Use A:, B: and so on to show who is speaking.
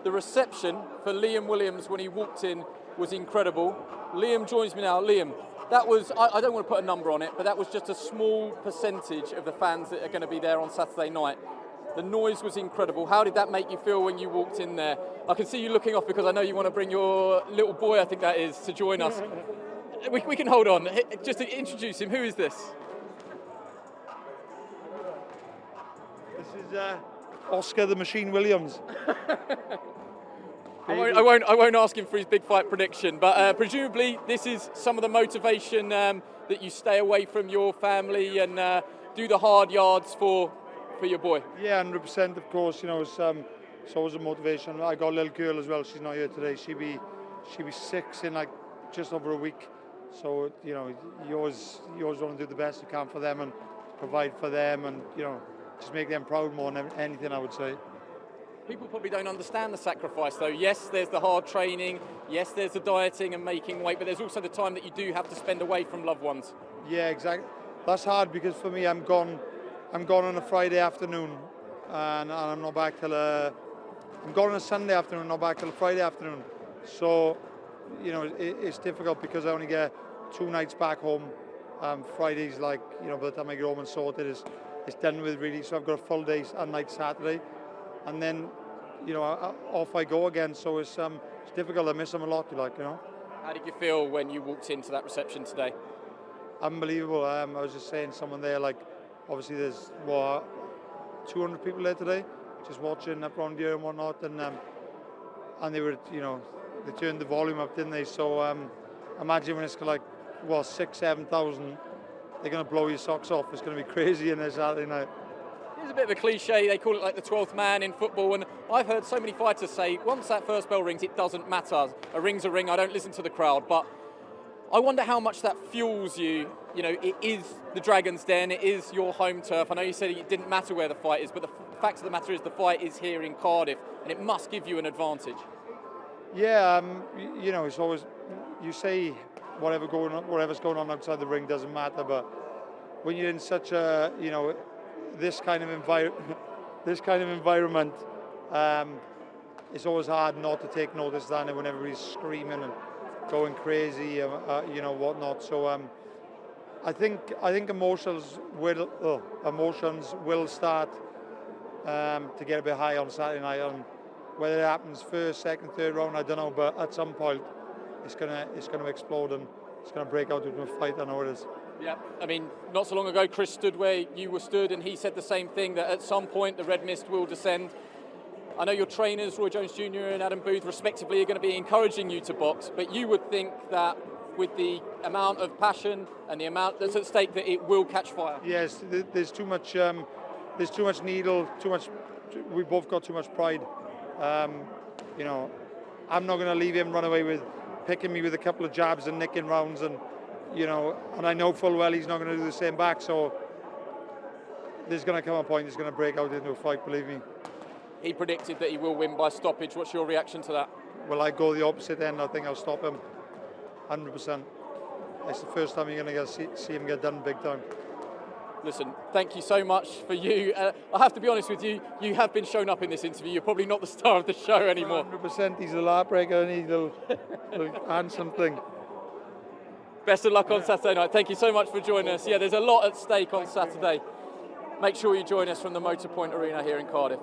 A: The reception for Liam Williams when he walked in was incredible. Liam joins me now. Liam, that was, I don't want to put a number on it, but that was just a small percentage of the fans that are going to be there on Saturday night. The noise was incredible. How did that make you feel when you walked in there? I can see you looking off because I know you want to bring your little boy, I think that is, to join us. We can hold on. Just to introduce him, who is this?
B: This is Oscar the Machine Williams.
A: I won't ask him for his big fight prediction, but presumably this is some of the motivation that you stay away from your family and do the hard yards for your boy.
B: Yeah, 100%. Of course, you know, it's always a motivation. I got a little girl as well. She's not here today. She'll be 6 in like just over a week. So you know, you always want to do the best you can for them and provide for them, and you know, just make them proud more than anything, I would say.
A: People probably don't understand the sacrifice though. Yes, there's the hard training, yes, there's the dieting and making weight, but there's also the time that you do have to spend away from loved ones.
B: Yeah, exactly. That's hard because for me, I'm gone on a Friday afternoon and I'm not back till I'm gone on a Sunday afternoon, not back till a Friday afternoon. So, you know, it's difficult because I only get 2 nights back home. Friday's like, you know, by the time I get home and sorted, it's done with really. So I've got a full day and night Saturday. And then, you know, off I go again. So it's difficult. I miss them a lot, you know.
A: How did you feel when you walked into that reception today?
B: Unbelievable. I was just saying, someone there, like, obviously there's 200 people there today, just watching up around here and whatnot, and they were, you know, they turned the volume up, didn't they? So imagine when it's like 6,000-7,000, they're going to blow your socks off. It's going to be crazy in there Saturday night.
A: It's a bit of a cliche, they call it like the 12th man in football, and I've heard so many fighters say, once that first bell rings, it doesn't matter. A ring's a ring, I don't listen to the crowd, but I wonder how much that fuels you. You know, it is the Dragon's Den, it is your home turf. I know you said it didn't matter where the fight is, but the fact of the matter is the fight is here in Cardiff, and it must give you an advantage.
B: Yeah, you know, it's always, you say whatever's going on outside the ring doesn't matter, but when you're in such a, you know, this kind of environment, it's always hard not to take notice of that when everybody's screaming and going crazy, you know, whatnot. So I think emotions will start to get a bit high on Saturday night. And whether it happens first, second, third round, I don't know. But at some point, it's gonna explode and it's gonna break out into a fight. I know it is.
A: Yeah, I mean, not so long ago, Chris stood where you were stood, and he said the same thing, that at some point the red mist will descend. I know your trainers, Roy Jones Jr. and Adam Booth, respectively, are going to be encouraging you to box, but you would think that with the amount of passion and the amount that's at stake, that it will catch fire.
B: Yes, there's too much needle, we both got too much pride. You know, I'm not going to leave him run away with picking me with a couple of jabs and nicking rounds, and you know, and I know full well he's not going to do the same back. So there's going to come a point he's going to break out into a fight. Believe me.
A: He predicted that he will win by stoppage. What's your reaction to that?
B: Well, I go the opposite end. I think I'll stop him, 100%. It's the first time you're going to see him get done big time.
A: Listen, thank you so much for you. I have to be honest with you, you have been shown up in this interview. You're probably not the star of the show anymore.
B: 100%. He's a heartbreaker and he's a little handsome thing.
A: Best of luck on Saturday night. Thank you so much for joining us. Yeah, there's a lot at stake on Saturday. Make sure you join us from the Motor Point Arena here in Cardiff.